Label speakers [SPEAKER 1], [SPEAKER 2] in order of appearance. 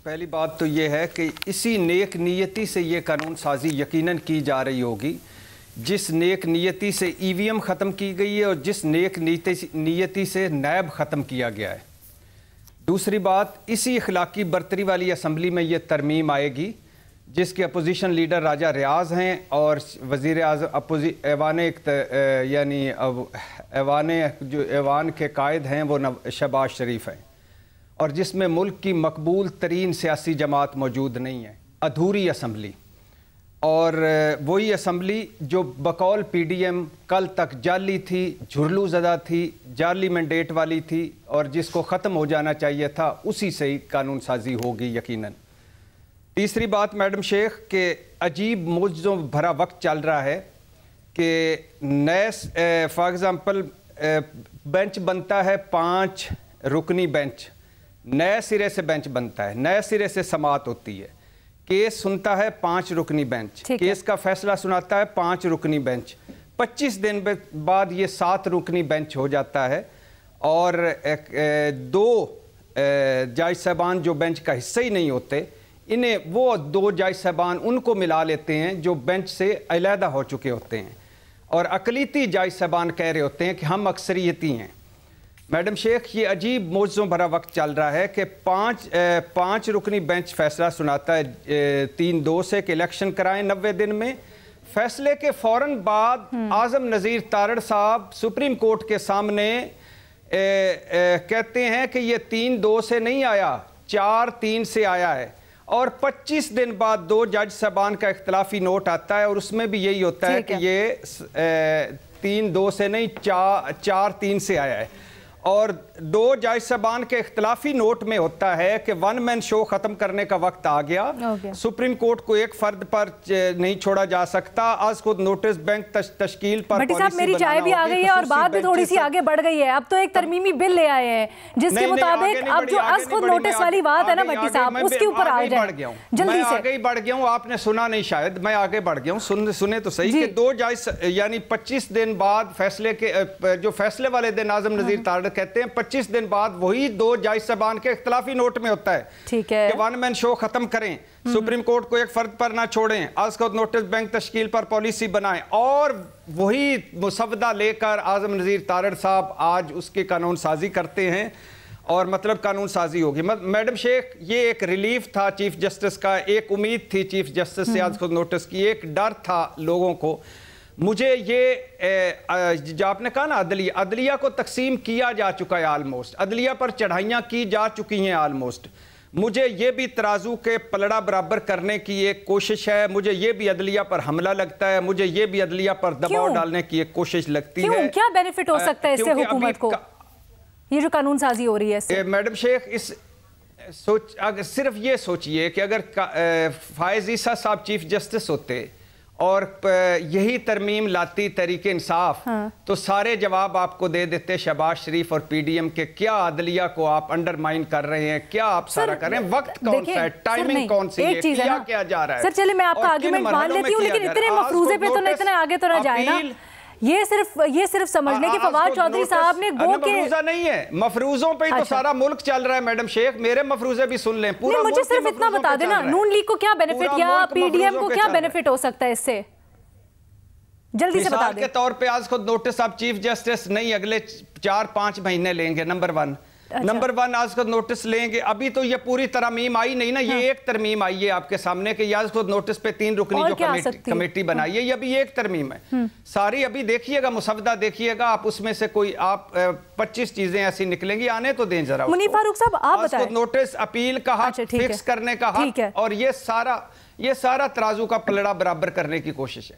[SPEAKER 1] پہلی بات تو یہ ہے کہ اسی نیک نیتی سے یہ قانون سازی یقیناً کی جا رہی ہوگی جس نیک نیتی سے ای وی ایم ختم کی گئی ہے اور جس نیک نیتی سے نیب ختم کیا گیا ہے۔ دوسری بات، اسی اخلاقی برتری والی اسمبلی میں یہ ترمیم آئے گی جس کے اپوزیشن لیڈر راجہ ریاض ہیں اور وزیر اعظم ایوان کے قائد ہیں وہ شہباز شریف ہیں، اور جس میں ملک کی مقبول ترین سیاسی جماعت موجود نہیں ہے، ادھوری اسمبلی، اور وہی اسمبلی جو بقول پی ڈی ایم کل تک جعلی تھی، جھرلو زدہ تھی، جعلی مینڈیٹ والی تھی، اور جس کو ختم ہو جانا چاہیے تھا، اسی سے ہی قانون سازی ہوگی یقیناً۔ تیسری بات میڈم شیخ کہ عجیب معجزوں بھرا وقت چل رہا ہے کہ نئے فار ایگزامپل بینچ بنتا ہے 5 رکنی بینچ، نئے سرے سے بینچ بنتا ہے، نئے سرے سے سماعت ہوتی ہے، کیس سنتا ہے 5 رکنی بینچ، کیس کا فیصلہ سناتا ہے 5 رکنی بینچ، 25 دن بعد یہ 7 رکنی بینچ ہو جاتا ہے، اور 2 جج صاحبان جو بینچ کا حصہ ہی نہیں ہوتے، انہیں وہ 2 جج صاحبان ان کو ملا لیتے ہیں جو بینچ سے علیحدہ ہو چکے ہوتے ہیں، اور اقلیتی جج صاحبان کہہ رہے ہوتے ہیں کہ ہم اکثریتی ہیں۔ میڈم شیخ، یہ عجیب معجزوں بھرا وقت چل رہا ہے کہ 5 رکنی بینچ فیصلہ سناتا ہے 3-2 سے کہ الیکشن کرائیں 90 دن میں، فیصلے کے فوراً بعد اعظم نذیر تارڑ صاحب سپریم کورٹ کے سامنے کہتے ہیں کہ یہ 3-2 سے نہیں آیا، 4-3 سے آیا ہے، اور 25 دن بعد 2 جج صاحبان کا اختلافی نوٹ آتا ہے، اور اس میں بھی یہی ہوتا ہے کہ یہ 3-2 سے نہیں 4-3 سے آیا ہے، اور 2 جج صاحبان کے اختلافی نوٹ میں ہوتا ہے کہ 1 مین شو ختم کرنے کا وقت آ گیا، سپریم کورٹ کو ایک فرد پر نہیں چھوڑا جا سکتا، از خود نوٹس بینک تشکیل پر
[SPEAKER 2] بٹی صاحب میری چائے بھی آ گئی ہے اور بات بھی تھوڑی سی آگے بڑھ گئی ہے، اب تو ایک ترمیمی بل لے آئے ہیں جس کے مطابق اب جو از خود نوٹس والی بات ہے نا بٹی صاحب اس کے اوپر آ جائیں جلدی سے۔
[SPEAKER 1] میں آگے ہی بڑھ گیا ہوں، آپ نے سنا نہیں شاید، میں آگے بڑھ گیا ہوں، سنے تو صحیح کہ 2 جج یعنی 25 دن بعد فیصلے کے جو فیصلے والے دن اعظم نذیر تارڑ کہتے ہیں 25 دن بعد وہی 2 جج صاحبان کے اختلافی نوٹ میں ہوتا ہے کہ 1 مین شو ختم کریں، سپریم کورٹ کو ایک فرد پر نہ چھوڑیں، از خود نوٹس بینک تشکیل پر پالیسی بنائیں، اور وہی مسودہ لے کر اعظم نذیر تارڑ صاحب آج اس کی قانون سازی کرتے ہیں، اور مطلب قانون سازی ہوگی۔ میڈم شیخ، یہ ایک ریلیف تھا چیف جسٹس کا، ایک امید تھی چیف جسٹس سے از خود نوٹس کی، ایک ڈر تھا لوگوں کو۔ مجھے یہ جو آپ نے کہا نا عدلیہ کو تقسیم کیا جا چکا ہے، آلموسٹ عدلیہ پر چڑھائیاں کی جا چکی ہیں آلموسٹ، مجھے یہ بھی ترازو کے پلڑا برابر کرنے کی ایک کوشش ہے، مجھے یہ بھی عدلیہ پر حملہ لگتا ہے، مجھے یہ بھی عدلیہ پر دباؤ ڈالنے کی ایک کوشش لگتی ہے۔
[SPEAKER 2] کیا بینیفٹ ہو سکتا ہے اس سے حکومت کو، یہ جو قانون سازی ہو رہی ہے؟
[SPEAKER 1] میڈم شیخ، صرف یہ سوچئے کہ اگر فائز عیسیٰ صاحب چیف جسٹس ہوتے اور یہی ترمیم لاتی تحریک انصاف تو سارے جواب آپ کو دے دیتے شہباز شریف اور پی ڈی ایم کے کیا عدلیہ کو آپ انڈرمائن کر رہے ہیں، کیا آپ سارا کر رہے ہیں، وقت کون سا ہے، ٹائمنگ کون سی ہے، کیا جا رہا ہے۔
[SPEAKER 2] سر چلے میں آپ کا آرگومنٹ مان لیتی ہوں، لیکن اتنے مفروضے پہ تو اتنے آگے تو نہ جائے نا، یہ صرف سمجھنے کے فواد چودھری صاحب نے گو کے
[SPEAKER 1] مفروضہ نہیں ہے، مفروضوں پہ ہی تو سارا ملک چل رہا ہے میڈم شیخ، میرے مفروضے بھی سن لیں، پورا
[SPEAKER 2] مجھے صرف اتنا بتا دینا نون لیگ کو کیا بینیفٹ یا پی ڈی ایم کو کیا بینیفٹ ہو سکتا ہے اس سے، جلدی سے بتا دیں۔
[SPEAKER 1] مثال کے طور پہ آج خود نوٹس اب چیف جسٹس نہیں اگلے 4-5 مہینے لیں گے، نمبر 1 آج خود نوٹس لیں گے، ابھی تو یہ پوری ترمیم آئی نہیں نا، یہ ایک ترمیم آئی ہے آپ کے سامنے کہ آج خود نوٹس پہ 3 رکنی جو کمیٹی بنائی ہے، یہ ابھی ایک ترمیم ہے، ساری ابھی دیکھیے گا مسودہ دیکھیے گا آپ، اس میں سے کوئی آپ 25 چیزیں ایسی نکلیں گی، آنے تو دیں ذرا،
[SPEAKER 2] منیب فاروق صاحب آپ بتائیں،
[SPEAKER 1] نوٹس اپیل کا حق، فکس کرنے کا حق، اور یہ سارا ترازو کا پلڑا برابر کرنے کی کوشش ہے۔